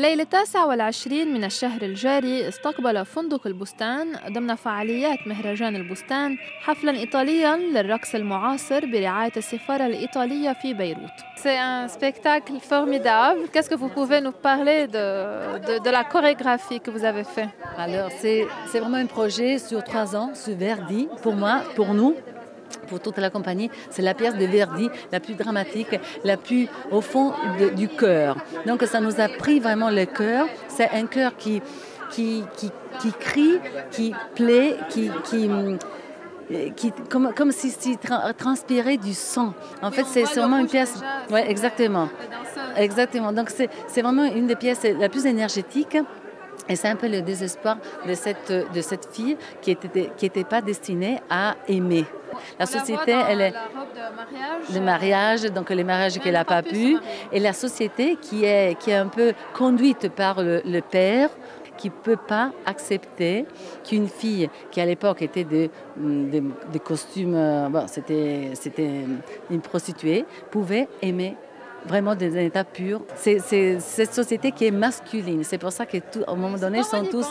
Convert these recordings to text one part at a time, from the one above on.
الليلة 29 من الشهر الجاري استقبل فندق البستان ضمن فعاليات مهرجان البستان حفلاً إيطالياً للرقص المعاصر برعاية السفارة الإيطالية في بيروت. C'est un spectacle formidable. Qu'est-ce que vous pouvez nous parler de la chorégraphie que vous avez fait? Alors, c'est vraiment un projet sur 3 ans, sur Verdi, pour moi, pour nous. Pour toute la compagnie, c'est la pièce de Verdi la plus dramatique, la plus au fond du cœur. Donc ça nous a pris vraiment le cœur. C'est un cœur qui crie, qui plaît, comme si transpirait du sang. En fait, c'est vraiment une pièce. Oui, exactement. Exactement. Donc c'est vraiment une des pièces la plus énergétiques. Et c'est un peu le désespoir de cette fille qui était pas destinée à aimer. La société, elle est la robe de mariage. le mariage, donc les mariages qu'elle n'a pas pu, et la société qui est un peu conduite par le père, qui ne peut pas accepter qu'une fille qui à l'époque était des costumes, c'était une prostituée, pouvait aimer vraiment des états purs. C'est cette société qui est masculine. C'est pour ça qu'à un moment donné, ils sont tous...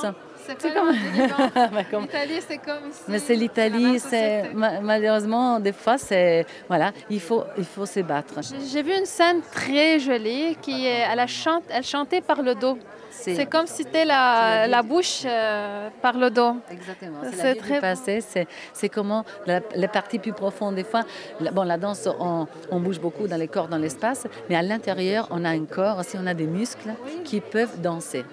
C'est comme l'Italie, c'est comme ici. Mais c'est l'Italie, c'est malheureusement des fois c'est voilà, il faut se battre. J'ai vu une scène très jolie qui elle chantait par le dos. C'est comme si c'était la bouche par le dos. Exactement. C'est très passé. C'est comment les parties plus profondes des fois. La danse, on bouge beaucoup dans les corps, dans l'espace, mais à l'intérieur, on a un corps, aussi on a des muscles qui peuvent danser.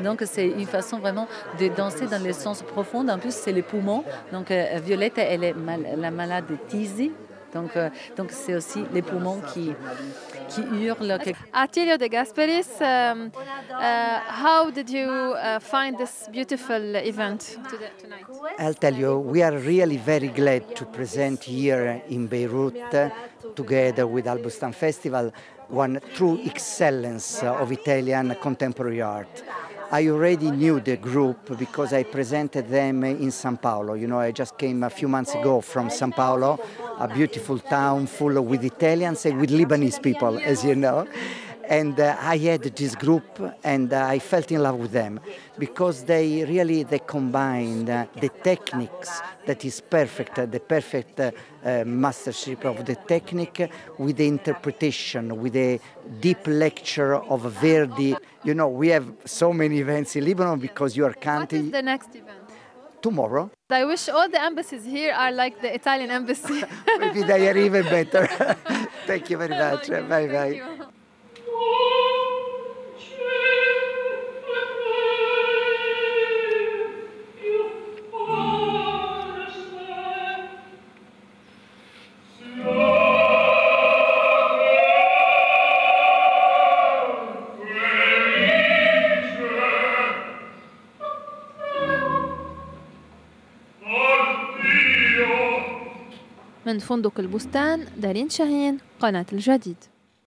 Donc c'est une façon vraiment de danser dans le sens profond. En plus, c'est les poumons. Donc Violette, elle est la malade de Tisi. Donc c'est aussi les poumons qui hurlent. Attilio De Gasperis, how did you find this beautiful event tonight? I'll tell you, we are really very glad to present here in Beirut, together with Al Bustan Festival, one true excellence of Italian contemporary art. I already knew the group because I presented them in São Paulo. You know, I just came a few months ago from São Paulo, a beautiful town full with Italians and with Lebanese people, as you know. And I had this group and I felt in love with them because they combined the techniques that is perfect, the perfect mastership of the technique with the interpretation, with the deep lecture of Verdi. You know, we have so many events in Lebanon because your country... What is the next event? Tomorrow. I wish all the embassies here are like the Italian embassy. Maybe they are even better. Thank you very much. Bye-bye. من فندق البستان دارين شاهين قناة الجديد.